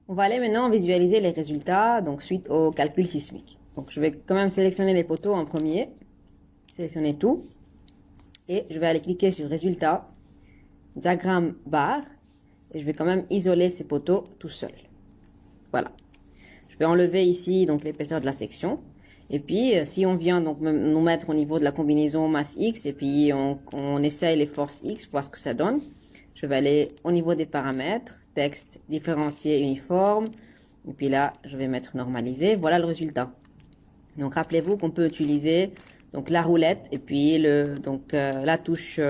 On va aller maintenant visualiser les résultats, donc suite au calcul sismique. Donc je vais quand même sélectionner les poteaux en premier, sélectionner tout, et je vais aller cliquer sur résultat, diagramme barre, et je vais quand même isoler ces poteaux tout seul. Voilà. Je vais enlever ici donc l'épaisseur de la section. Et puis, si on vient donc nous mettre au niveau de la combinaison masse X, et puis on essaye les forces X, voir ce que ça donne, je vais aller au niveau des paramètres, texte différencié uniforme, et puis là, je vais mettre normalisé. Voilà le résultat. Donc, rappelez-vous qu'on peut utiliser donc la roulette et puis la touche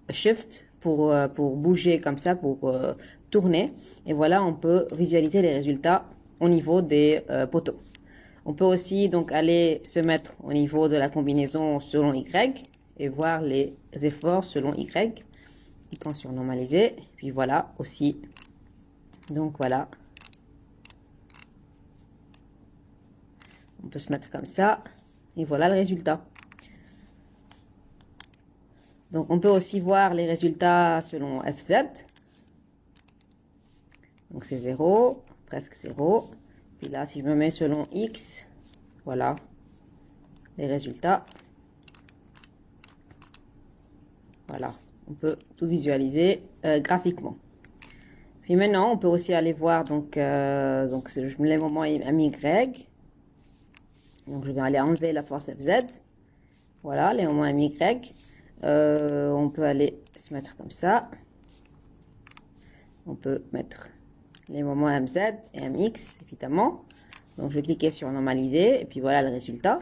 Shift pour bouger comme ça, pour tourner. Et voilà, on peut visualiser les résultats au niveau des poteaux. On peut aussi donc aller se mettre au niveau de la combinaison selon Y et voir les efforts selon Y. Cliquons sur normaliser. Puis voilà aussi. Donc voilà. On peut se mettre comme ça. Et voilà le résultat. Donc on peut aussi voir les résultats selon FZ. Donc c'est 0, presque 0. Puis là, si je me mets selon X, voilà les résultats. Voilà, on peut tout visualiser graphiquement. Puis maintenant, on peut aussi aller voir, donc je mets les moments MY. Donc je vais aller enlever la force FZ. Voilà, les moments MY. On peut aller se mettre comme ça. On peut mettre les moments MZ et MX, évidemment. Donc, je vais cliquer sur normaliser, et puis voilà le résultat.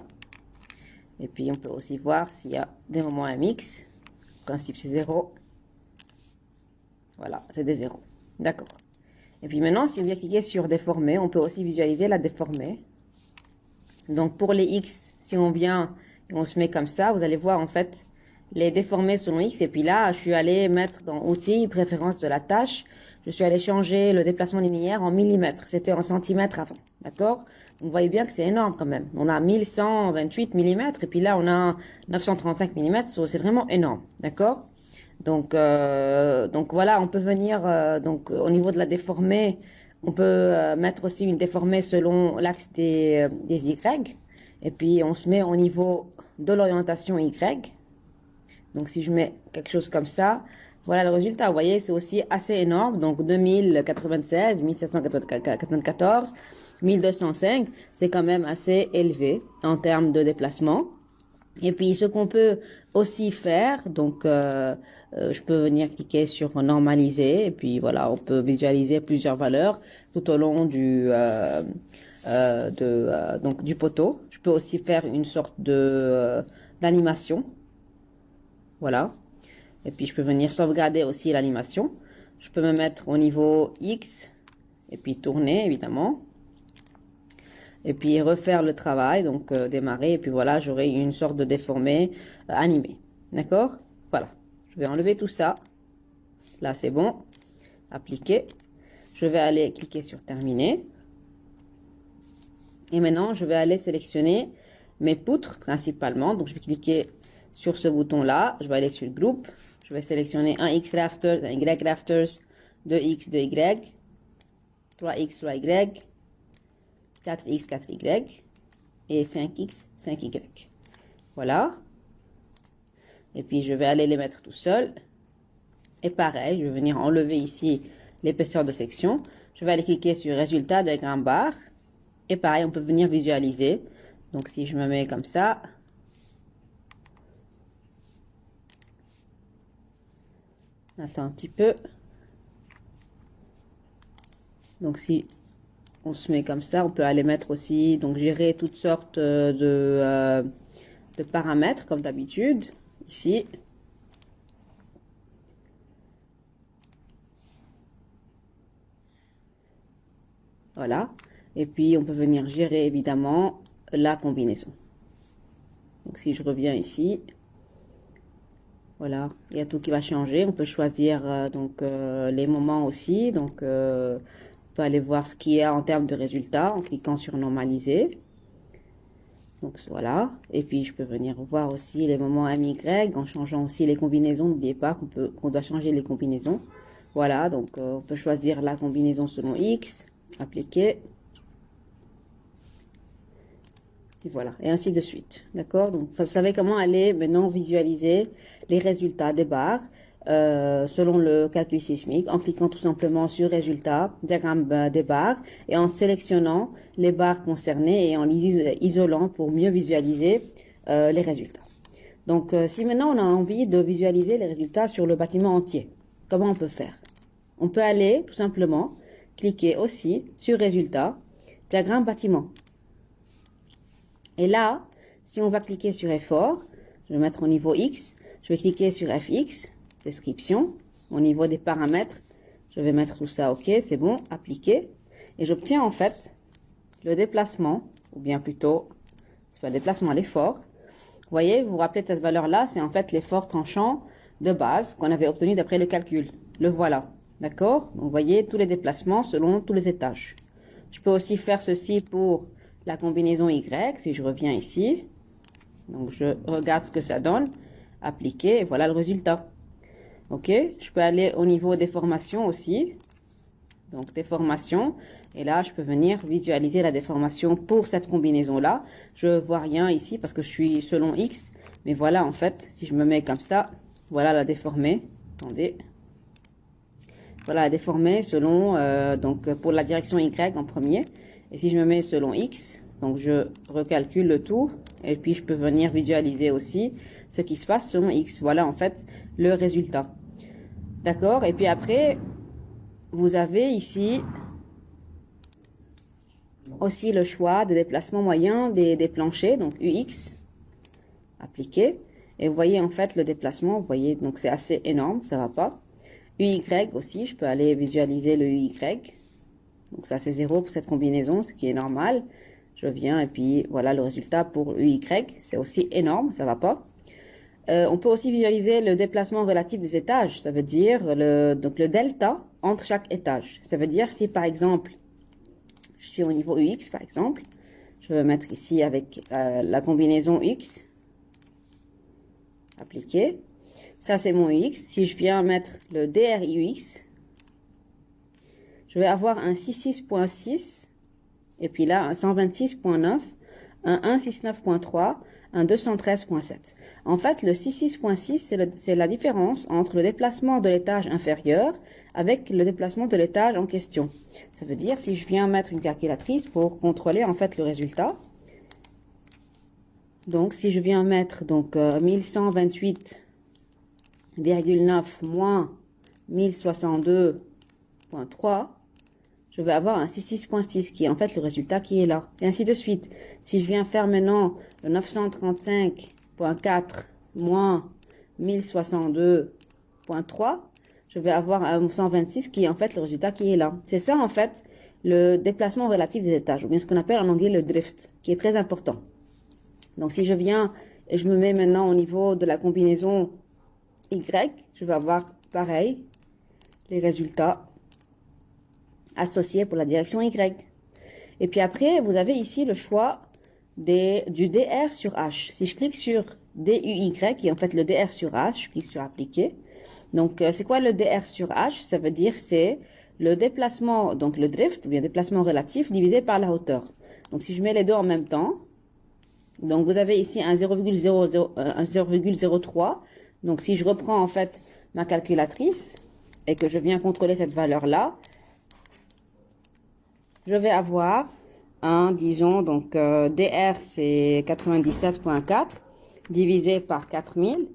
Et puis, on peut aussi voir s'il y a des moments MX. En principe, c'est 0. Voilà, c'est des 0. D'accord. Et puis maintenant, si on vient cliquer sur déformer, on peut aussi visualiser la déformée. Donc, pour les X, si on vient et on se met comme ça, vous allez voir en fait les déformés selon X. Et puis là, je suis allé mettre dans outils, préférence de la tâche. Je suis allé changer le déplacement linéaire en millimètres. C'était en centimètres avant. D'accord? Donc, vous voyez bien que c'est énorme quand même. On a 1128 millimètres et puis là, on a 935 millimètres. C'est vraiment énorme. D'accord? Donc voilà, on peut venir au niveau de la déformée, on peut mettre aussi une déformée selon l'axe des Y. Et puis, on se met au niveau de l'orientation Y. Donc, si je mets quelque chose comme ça, voilà le résultat. Vous voyez, c'est aussi assez énorme. Donc, 2096, 1794, 1205, c'est quand même assez élevé en termes de déplacement. Et puis, ce qu'on peut aussi faire, donc, je peux venir cliquer sur normaliser. Et puis, voilà, on peut visualiser plusieurs valeurs tout au long du poteau. Je peux aussi faire une sorte d'animation. Voilà. Et puis, je peux venir sauvegarder aussi l'animation. Je peux me mettre au niveau X et puis tourner, évidemment. Et puis, refaire le travail, donc démarrer. Et puis, voilà, j'aurai une sorte de déformé animé. D'accord? Voilà. Je vais enlever tout ça. Là, c'est bon. Appliquer. Je vais aller cliquer sur terminer. Et maintenant, je vais aller sélectionner mes poutres principalement. Donc, je vais cliquer sur ce bouton-là. Je vais aller sur groupe. Je vais sélectionner un X rafters, un Y rafters, 2X, 2Y, 3X, 3Y, 4X, 4Y et 5X, 5Y. Voilà. Et puis, je vais aller les mettre tout seul. Et pareil, je vais venir enlever ici l'épaisseur de section. Je vais aller cliquer sur résultat diagramme barre. Et pareil, on peut venir visualiser. Donc, si je me mets comme ça. Attends un petit peu. Donc, si on se met comme ça, on peut aller mettre aussi, donc gérer toutes sortes de paramètres, comme d'habitude, ici. Voilà. Et puis, on peut venir gérer, évidemment, la combinaison. Donc, si je reviens ici, voilà, il y a tout qui va changer. On peut choisir les moments aussi. Donc, on peut aller voir ce qu'il y a en termes de résultats en cliquant sur normaliser. Donc, voilà. Et puis, je peux venir voir aussi les moments MY en changeant aussi les combinaisons. N'oubliez pas qu'on doit changer les combinaisons. Voilà, donc on peut choisir la combinaison selon X. appliquer. Et voilà, et ainsi de suite. D'accord? Donc, vous savez comment aller maintenant visualiser les résultats des barres selon le calcul sismique en cliquant tout simplement sur Résultats, diagramme des barres et en sélectionnant les barres concernées et en les isolant pour mieux visualiser les résultats. Donc, si maintenant on a envie de visualiser les résultats sur le bâtiment entier, comment on peut faire? On peut aller tout simplement cliquer aussi sur Résultats, diagramme bâtiment. Et là, si on va cliquer sur Effort, je vais mettre au niveau X, je vais cliquer sur FX, description, au niveau des paramètres, je vais mettre tout ça OK, c'est bon, appliquer. Et j'obtiens en fait le déplacement, ou bien plutôt, c'est pas le déplacement, l'effort. Vous voyez, vous vous rappelez de cette valeur-là, c'est en fait l'effort tranchant de base qu'on avait obtenu d'après le calcul. Le voilà, d'accord? Donc vous voyez tous les déplacements selon tous les étages. Je peux aussi faire ceci pour la combinaison Y, si je reviens ici. Donc je regarde ce que ça donne, appliquer, et voilà le résultat. Ok, je peux aller au niveau des formations aussi. Donc déformation, et là je peux venir visualiser la déformation pour cette combinaison-là. Je vois rien ici parce que je suis selon X, mais voilà en fait, si je me mets comme ça, voilà la déformée. Attendez. Voilà la déformée selon, donc pour la direction Y en premier. Et si je me mets selon X, donc je recalcule le tout, et puis je peux venir visualiser aussi ce qui se passe selon X. Voilà en fait le résultat. D'accord? Et puis après, vous avez ici aussi le choix de déplacement moyen des planchers, donc UX, appliqué. Et vous voyez en fait le déplacement, vous voyez, donc c'est assez énorme, ça va pas. UY aussi, je peux aller visualiser le UY. Donc ça c'est 0 pour cette combinaison, ce qui est normal. Je viens et puis voilà le résultat pour UY, c'est aussi énorme, ça va pas. On peut aussi visualiser le déplacement relatif des étages, ça veut dire donc le delta entre chaque étage. Ça veut dire si par exemple, je suis au niveau UX par exemple, je vais mettre ici avec la combinaison X, appliquer. Ça c'est mon UX. Si je viens mettre le DRUX, je vais avoir un 66.6 et puis là un 126.9, un 169.3, un 213.7. En fait, le 66.6, c'est la différence entre le déplacement de l'étage inférieur avec le déplacement de l'étage en question. Ça veut dire, si je viens mettre une calculatrice pour contrôler en fait le résultat, donc si je viens mettre donc 1128,9 moins 1062.3, je vais avoir un 66.6 qui est en fait le résultat qui est là. Et ainsi de suite. Si je viens faire maintenant le 935.4 moins 1062.3, je vais avoir un 126 qui est en fait le résultat qui est là. C'est ça en fait le déplacement relatif des étages, ou bien ce qu'on appelle en anglais le drift, qui est très important. Donc si je viens et je me mets maintenant au niveau de la combinaison Y, je vais avoir pareil les résultats associé pour la direction Y. Et puis après, vous avez ici le choix du DR sur H. Si je clique sur DUY, qui est en fait le DR sur H, je clique sur appliquer. Donc, c'est quoi le DR sur H? Ça veut dire c'est le déplacement, donc le drift, ou bien déplacement relatif, divisé par la hauteur. Donc, si je mets les deux en même temps, donc vous avez ici un 0,03. Donc, si je reprends en fait ma calculatrice et que je viens contrôler cette valeur-là, je vais avoir un, disons, donc DR c'est 97.4 divisé par 4000.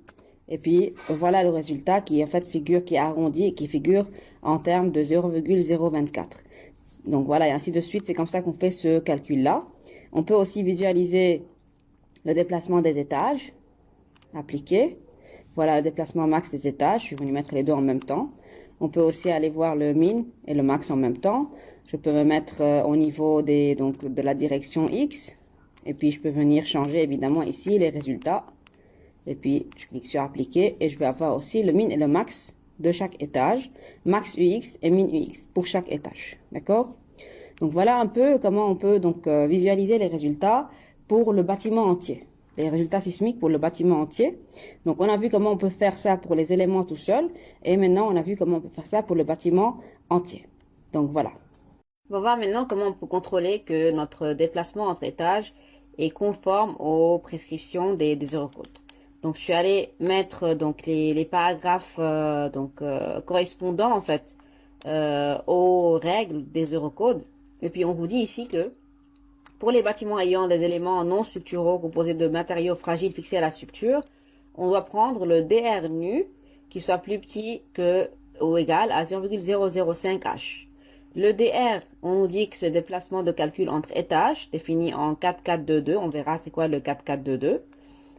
Et puis voilà le résultat qui en fait figure, qui est arrondi et qui figure en termes de 0,024. Donc voilà, et ainsi de suite, c'est comme ça qu'on fait ce calcul-là. On peut aussi visualiser le déplacement des étages, appliquer. Voilà le déplacement max des étages, je suis venu mettre les deux en même temps. On peut aussi aller voir le min et le max en même temps. Je peux me mettre au niveau de la direction X. Et puis, je peux venir changer évidemment ici les résultats. Et puis, je clique sur appliquer et je vais avoir aussi le min et le max de chaque étage. Max UX et min UX pour chaque étage. D'accord? Donc, voilà un peu comment on peut donc visualiser les résultats pour le bâtiment entier. Les résultats sismiques pour le bâtiment entier. Donc, on a vu comment on peut faire ça pour les éléments tout seuls. Et maintenant, on a vu comment on peut faire ça pour le bâtiment entier. Donc, voilà. On va voir maintenant comment on peut contrôler que notre déplacement entre étages est conforme aux prescriptions des Eurocodes. Donc, je suis allée mettre donc les paragraphes correspondant en fait aux règles des Eurocodes. Et puis, on vous dit ici que pour les bâtiments ayant des éléments non structuraux composés de matériaux fragiles fixés à la structure, on doit prendre le dr nu qui soit plus petit que ou égal à 0,005 h. Le dr, on nous dit que ce déplacement de calcul entre étages, défini en 4,4,2,2, on verra c'est quoi le 4,4,2,2.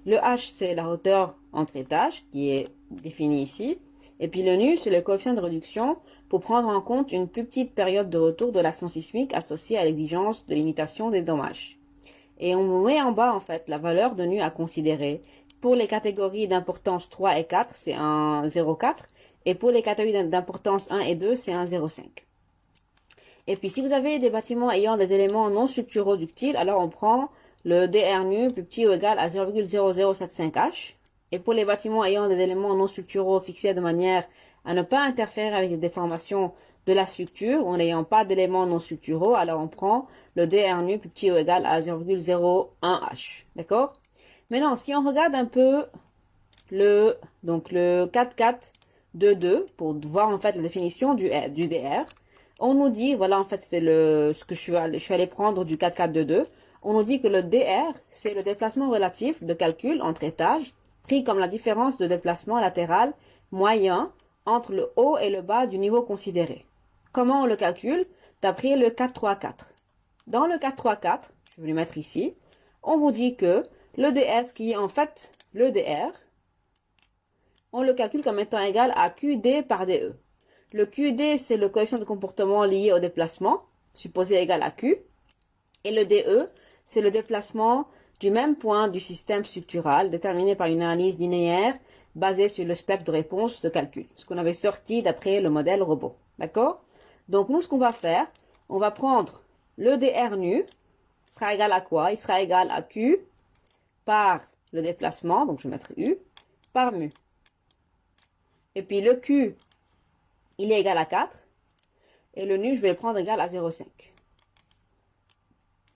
Le h, c'est la hauteur entre étages, qui est définie ici. Et puis le nu, c'est le coefficient de réduction pour prendre en compte une plus petite période de retour de l'action sismique associée à l'exigence de limitation des dommages. Et on met en bas, en fait, la valeur de nu à considérer. Pour les catégories d'importance 3 et 4, c'est un 0,4. Et pour les catégories d'importance 1 et 2, c'est un 0,5. Et puis, si vous avez des bâtiments ayant des éléments non structuraux ductiles, alors on prend le dr nu plus petit ou égal à 0,0075 h. Et pour les bâtiments ayant des éléments non structuraux fixés de manière à ne pas interférer avec les déformations de la structure ou n'ayant pas d'éléments non structuraux, alors on prend le dr nu plus petit ou égal à 0,01 h. D'accord? Maintenant, si on regarde un peu le 4,4,2,2 pour voir en fait la définition du dr, on nous dit, voilà en fait c'est ce que je suis allé prendre du 4,4,2,2, on nous dit que le dr, c'est le déplacement relatif de calcul entre étages, pris comme la différence de déplacement latéral moyen entre le haut et le bas du niveau considéré. Comment on le calcule? D'après le 4,3,4. Dans le 4,3,4, je vais le mettre ici, on vous dit que le ds, qui est en fait le dr, on le calcule comme étant égal à qd par de. Le qd, c'est le coefficient de comportement lié au déplacement, supposé égal à q. Et le de, c'est le déplacement du même point du système structural déterminé par une analyse linéaire basée sur le spectre de réponse de calcul, ce qu'on avait sorti d'après le modèle robot. D'accord? Donc, nous, ce qu'on va faire, on va prendre le dr nu, sera égal à quoi? Il sera égal à q par le déplacement, donc je vais mettre u, par mu. Et puis le q, il est égal à 4. Et le nu, je vais le prendre égal à 0,5.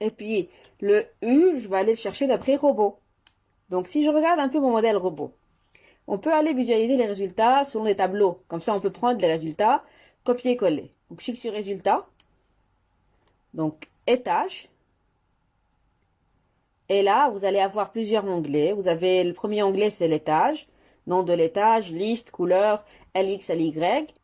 Et puis, le U, je vais aller le chercher d'après robot. Donc, si je regarde un peu mon modèle robot, on peut aller visualiser les résultats selon les tableaux. Comme ça, on peut prendre les résultats, copier-coller. Donc, je clique sur résultats. Donc, étage. Et là, vous allez avoir plusieurs onglets. Vous avez le premier onglet, c'est l'étage. Nom de l'étage, liste, couleur, LX, LY.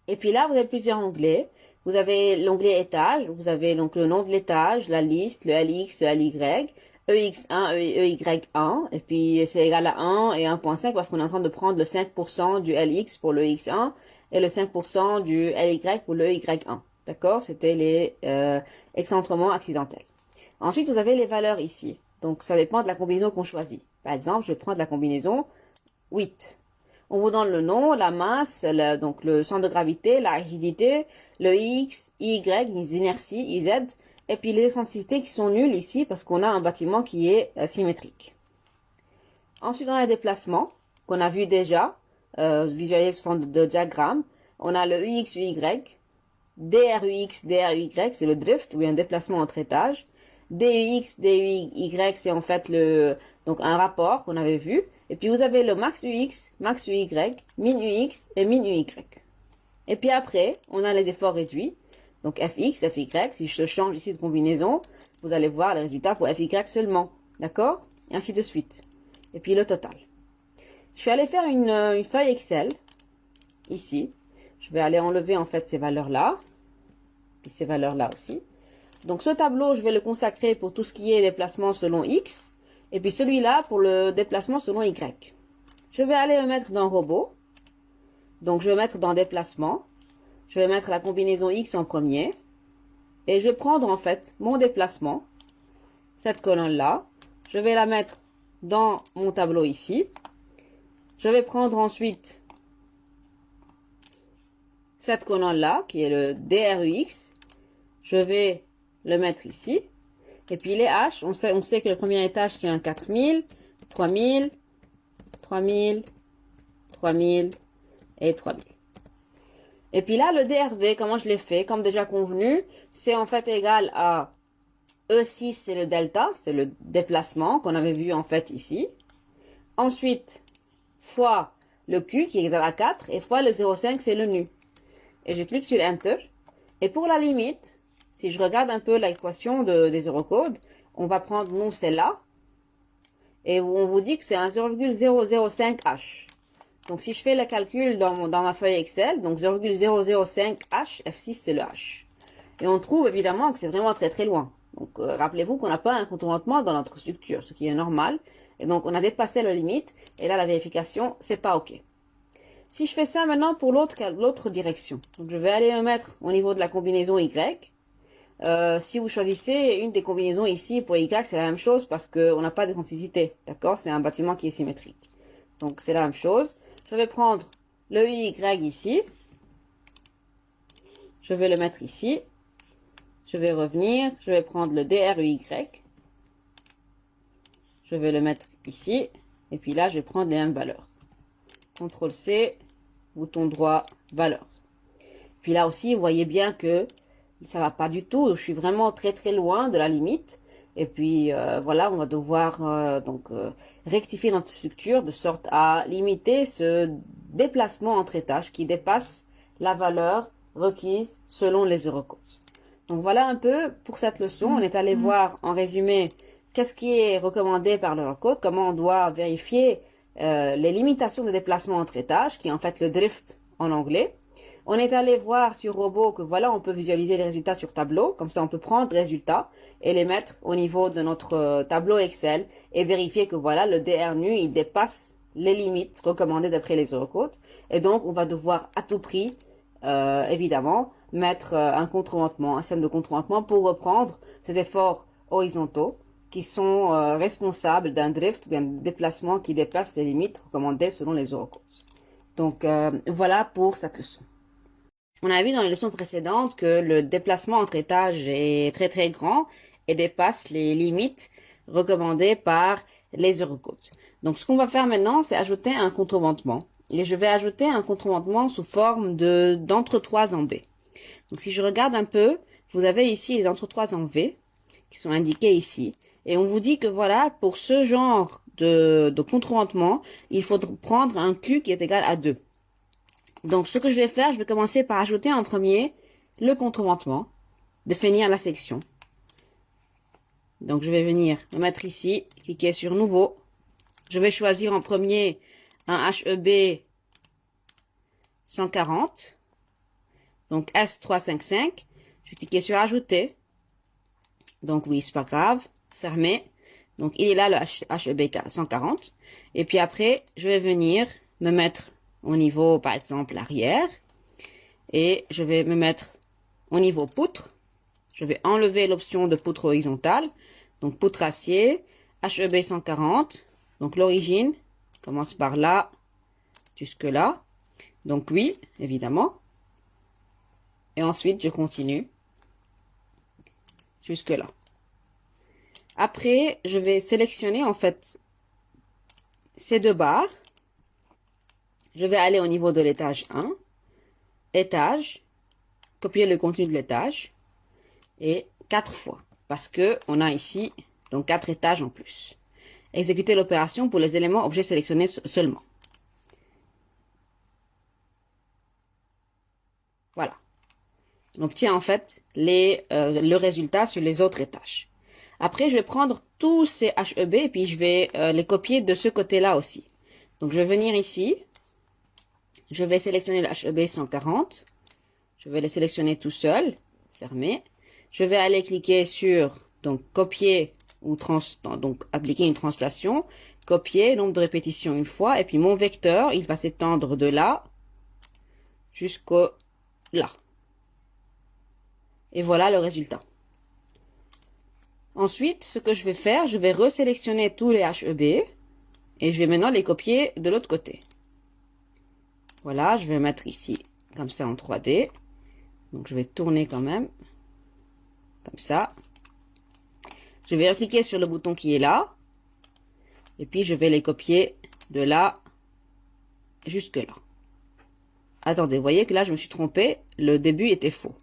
Et puis là, vous avez plusieurs onglets. Vous avez l'onglet étage, vous avez donc le nom de l'étage, la liste, le LX, le LY, EX1, EY1, et puis c'est égal à 1 et 1.5 parce qu'on est en train de prendre le 5% du LX pour le EX1 et le 5% du LY pour le EY1. D'accord? C'était les excentrements accidentels. Ensuite, vous avez les valeurs ici. Donc, ça dépend de la combinaison qu'on choisit. Par exemple, je vais prendre la combinaison 8. On vous donne le nom, la masse, donc le centre de gravité, la rigidité, le X, Y, les inerties, IZ, et puis les excentricités qui sont nulles ici parce qu'on a un bâtiment qui est symétrique. Ensuite, dans les déplacements, qu'on a vu déjà, visualisé sous forme de diagramme, on a le UX, UY, DRUX, DRUY, c'est le drift, ou un déplacement entre étages. DUX, DUY, c'est en fait donc un rapport qu'on avait vu. Et puis vous avez le max UX, max UY, min UX et min UY. Et puis après, on a les efforts réduits. Donc FX, FY, si je change ici de combinaison, vous allez voir les résultats pour FY seulement. D'accord? Et ainsi de suite. Et puis le total. Je suis allée faire une feuille Excel, ici. Je vais aller enlever en fait ces valeurs-là. Et ces valeurs-là aussi. Donc ce tableau, je vais le consacrer pour tout ce qui est déplacement selon X. Et puis celui-là pour le déplacement selon Y. Je vais aller me mettre dans robot. Donc je vais mettre dans déplacement. Je vais mettre la combinaison X en premier. Et je vais prendre en fait mon déplacement. Cette colonne-là. Je vais la mettre dans mon tableau ici. Je vais prendre ensuite cette colonne-là qui est le DRUX. Je vais le mettre ici. Et puis les H, on sait que le premier étage c'est un 4000, 3000, 3000, 3000 et 3000. Et puis là, le DRV, comment je l'ai fait? Comme déjà convenu, c'est en fait égal à E6, c'est le delta, c'est le déplacement qu'on avait vu en fait ici. Ensuite, fois le Q qui est égal à 4 et fois le 0,5, c'est le nu. Et je clique sur Enter. Et pour la limite, si je regarde un peu l'équation des eurocodes, on va prendre nous celle-là. Et on vous dit que c'est un 0,005H. Donc si je fais le calcul dans ma feuille Excel, donc 0,005H, F6 c'est le H. Et on trouve évidemment que c'est vraiment très très loin. Donc rappelez-vous qu'on n'a pas un contournement dans notre structure, ce qui est normal. Et donc on a dépassé la limite, et là la vérification, c'est pas OK. Si je fais ça maintenant pour l'autre direction, donc je vais aller me mettre au niveau de la combinaison Y. Si vous choisissez une des combinaisons ici pour Y, c'est la même chose parce qu'on n'a pas d'excentricité, d'accord? C'est un bâtiment qui est symétrique. Donc c'est la même chose. Je vais prendre le UY ici. Je vais le mettre ici. Je vais revenir. Je vais prendre le DRUY. Je vais le mettre ici. Et puis là, je vais prendre les mêmes valeurs. CTRL C, bouton droit, valeur. Puis là aussi, vous voyez bien que ça va pas du tout. Je suis vraiment très très loin de la limite. Et puis voilà, on va devoir rectifier notre structure de sorte à limiter ce déplacement entre étages qui dépasse la valeur requise selon les eurocodes. Donc voilà un peu pour cette leçon. On est allé voir en résumé qu'est-ce qui est recommandé par l'eurocode, comment on doit vérifier les limitations de déplacement entre étages, qui est en fait le drift en anglais. On est allé voir sur Robot que voilà, on peut visualiser les résultats sur tableau. Comme ça, on peut prendre les résultats et les mettre au niveau de notre tableau Excel et vérifier que voilà, le DRNU, il dépasse les limites recommandées d'après les eurocodes. Et donc, on va devoir à tout prix, évidemment, mettre un contre-ventement, un système de contre-ventement pour reprendre ces efforts horizontaux qui sont responsables d'un drift ou d'un déplacement qui dépasse les limites recommandées selon les eurocodes. Donc, voilà pour cette leçon. On a vu dans les leçons précédentes que le déplacement entre étages est très très grand et dépasse les limites recommandées par les eurocodes. Donc ce qu'on va faire maintenant, c'est ajouter un contreventement. Et je vais ajouter un contreventement sous forme d'entre-trois en B. Donc si je regarde un peu, vous avez ici les entre-trois en V qui sont indiqués ici. Et on vous dit que voilà, pour ce genre de contreventement, il faut prendre un Q qui est égal à 2. Donc, ce que je vais faire, je vais commencer par ajouter en premier le contreventement, définir la section. Donc, je vais venir me mettre ici, cliquer sur Nouveau. Je vais choisir en premier un HEB 140, donc S355. Je vais cliquer sur Ajouter. Donc, oui, c'est pas grave. Fermer. Donc, il est là le HEB 140. Et puis après, je vais venir me mettre au niveau, par exemple, arrière. Et je vais me mettre au niveau poutre. Je vais enlever l'option de poutre horizontale. Donc, poutre acier, HEB 140. Donc, l'origine commence par là, jusque là. Donc, oui, évidemment. Et ensuite, je continue jusque là. Après, je vais sélectionner, en fait, ces deux barres. Je vais aller au niveau de l'étage 1, étage, copier le contenu de l'étage, et 4 fois, parce que on a ici donc 4 étages en plus. Exécuter l'opération pour les éléments objets sélectionnés seulement. Voilà. On obtient en fait le résultat sur les autres étages. Après, je vais prendre tous ces HEB et puis je vais les copier de ce côté-là aussi. Donc, je vais venir ici. Je vais sélectionner le HEB 140. Je vais le sélectionner tout seul. Fermer. Je vais aller cliquer sur donc copier ou donc appliquer une translation. Copier, nombre de répétitions une fois. Et puis mon vecteur, il va s'étendre de là jusqu'au là. Et voilà le résultat. Ensuite, ce que je vais faire, je vais resélectionner tous les HEB. Et je vais maintenant les copier de l'autre côté. Voilà, je vais mettre ici, comme ça en 3D. Donc, je vais tourner quand même. Comme ça. Je vais cliquer sur le bouton qui est là. Et puis, je vais les copier de là jusque là. attendez, vous voyez que là, je me suis trompée. Le début était faux.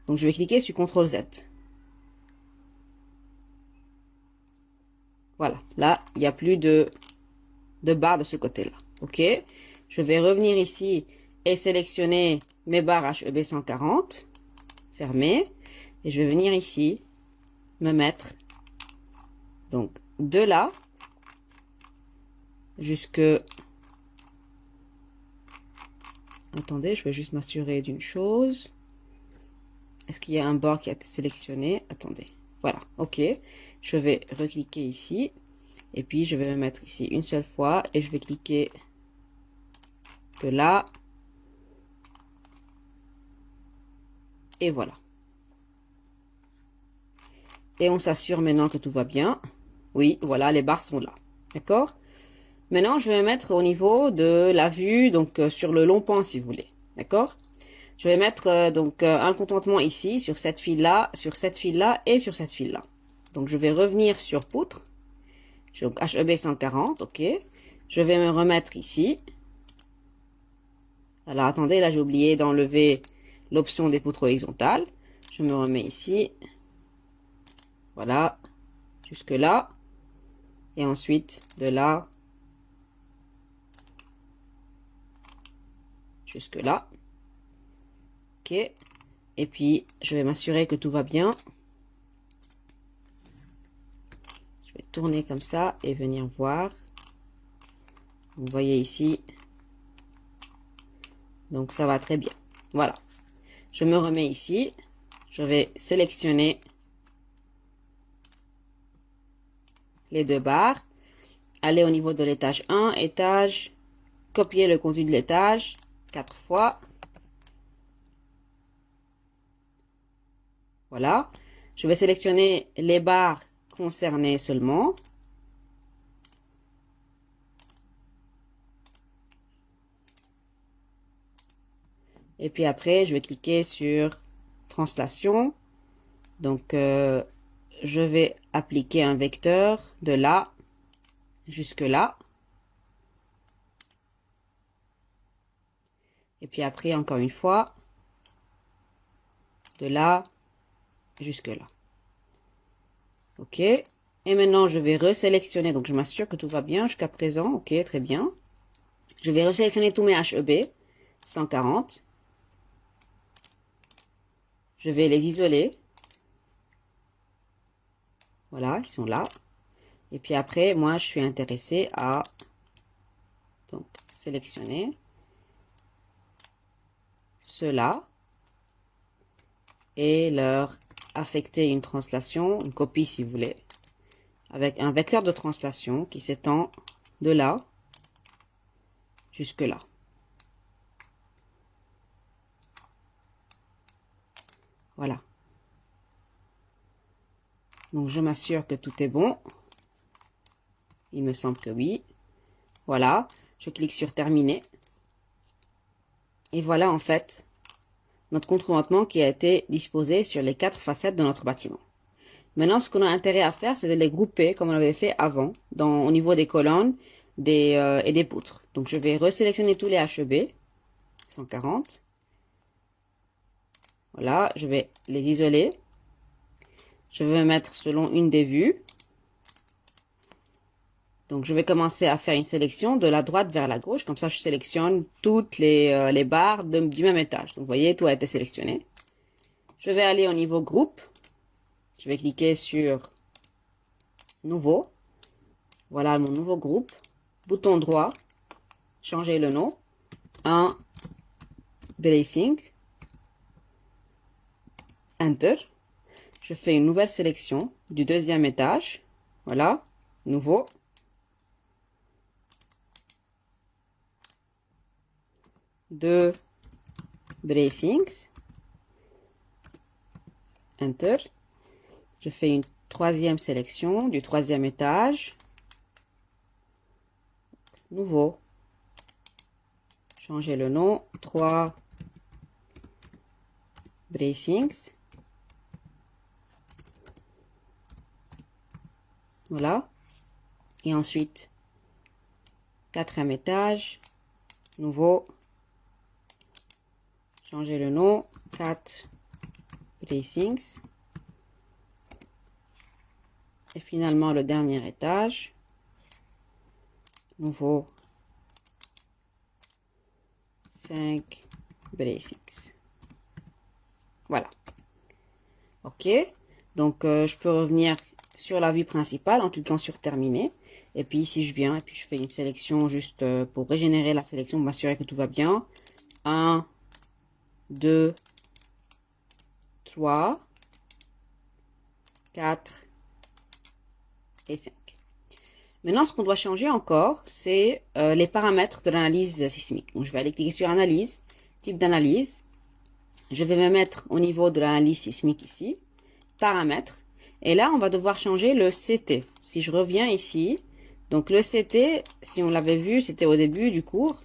Donc, je vais cliquer sur CTRL Z. Voilà. Là, il n'y a plus de barre de ce côté-là. OK. Je vais revenir ici et sélectionner mes barres HEB 140. Fermer. Et je vais venir ici, me mettre donc de là jusque... Attendez, je vais juste m'assurer d'une chose. Est-ce qu'il y a un bord qui a été sélectionné? Attendez. Voilà, OK. Je vais recliquer ici. Et puis, je vais me mettre ici une seule fois. Et je vais cliquer de là. Et voilà. Et on s'assure maintenant que tout va bien. Oui, voilà, les barres sont là. D'accord? Maintenant, je vais mettre au niveau de la vue, donc sur le long pan, si vous voulez. D'accord? Je vais mettre un contentement ici, sur cette file-là, sur cette file-là et sur cette file-là. Donc, je vais revenir sur poutre. Donc, HEB 140, OK. Je vais me remettre ici. Alors, attendez, là, j'ai oublié d'enlever l'option des poutres horizontales. Je me remets ici. Voilà. Jusque là. Et ensuite, de là jusque là. OK. Et puis, je vais m'assurer que tout va bien. Je vais tourner comme ça et venir voir. Vous voyez ici. Donc, ça va très bien. Voilà. Je me remets ici. Je vais sélectionner les deux barres. Aller au niveau de l'étage 1, étage, copier le contenu de l'étage 4 fois. Voilà. Je vais sélectionner les barres concernées seulement. Et puis après, je vais cliquer sur translation. Donc, je vais appliquer un vecteur de là jusque là. Et puis après, encore une fois, de là jusque là. OK. Et maintenant, je vais resélectionner. Donc, je m'assure que tout va bien jusqu'à présent. OK, très bien. Je vais resélectionner tous mes HEB 140. Je vais les isoler. Voilà, ils sont là. Et puis après, moi, je suis intéressée à donc sélectionner ceux-là et leur affecter une translation, une copie si vous voulez, avec un vecteur de translation qui s'étend de là jusque là. Voilà. Donc je m'assure que tout est bon. Il me semble que oui. Voilà. Je clique sur terminer. Et voilà en fait notre contreventement qui a été disposé sur les 4 facettes de notre bâtiment. Maintenant, ce qu'on a intérêt à faire, c'est de les grouper comme on l'avait fait avant, au niveau des colonnes et des poutres. Donc, je vais resélectionner tous les HEB, 140. Voilà, je vais les isoler. Je vais mettre selon une des vues. Donc, je vais commencer à faire une sélection de la droite vers la gauche. Comme ça, je sélectionne toutes les barres du même étage. Donc, vous voyez, tout a été sélectionné. Je vais aller au niveau groupe. Je vais cliquer sur Nouveau. Voilà mon nouveau groupe. Bouton droit. Changer le nom. Un Bracing. Enter. Je fais une nouvelle sélection du deuxième étage. Voilà. Nouveau. Deux bracings. Enter. Je fais une troisième sélection du troisième étage. Nouveau. Changer le nom. 3 bracings. Voilà. Et ensuite, quatrième étage. Nouveau. changer le nom, 4 bracings. Et finalement, le dernier étage, nouveau 5 bracings. Voilà. OK. Donc, je peux revenir sur la vue principale en cliquant sur terminer. Et puis ici, je viens et puis je fais une sélection juste pour régénérer la sélection, m'assurer que tout va bien. 1, 2, 3, 4 et 5. Maintenant, ce qu'on doit changer encore, c'est les paramètres de l'analyse sismique. Donc, je vais aller cliquer sur analyse, type d'analyse. Je vais me mettre au niveau de l'analyse sismique ici, paramètres. Et là, on va devoir changer le CT. Si je reviens ici, donc le CT, si on l'avait vu, c'était au début du cours.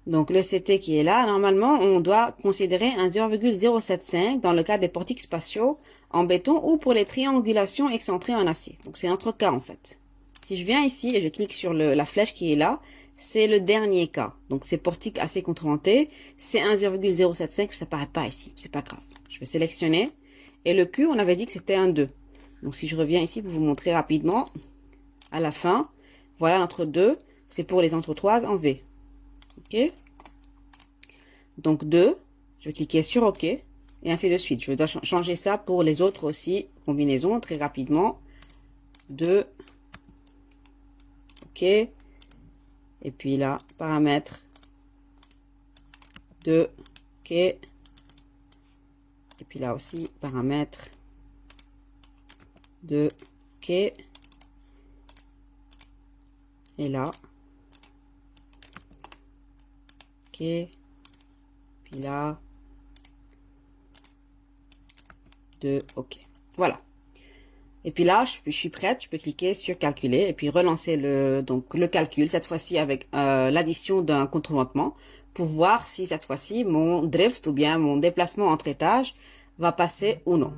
Donc le CT qui est là, normalement, on doit considérer un 0,075 dans le cas des portiques spatiaux en béton ou pour les triangulations excentrées en acier. Donc c'est notre cas en fait. Si je viens ici et je clique sur la flèche qui est là, c'est le dernier cas. Donc c'est portique assez contreventé, c'est un 0,075, ça paraît pas ici, c'est pas grave. Je vais sélectionner et le Q, on avait dit que c'était un 2. Donc si je reviens ici pour vous montrer rapidement, à la fin, voilà notre 2, c'est pour les entretoises en V. OK. Donc 2, je vais cliquer sur OK et ainsi de suite. Je dois changer ça pour les autres aussi, combinaisons très rapidement. 2, OK. Et puis là, paramètres 2, OK. Et puis là aussi, paramètres 2, OK. Et là, OK. Puis là, 2, OK. Voilà. Et puis là, je suis prête, je peux cliquer sur calculer et puis relancer le calcul, cette fois-ci avec l'addition d'un contreventement pour voir si cette fois-ci mon drift ou bien mon déplacement entre étages va passer ou non.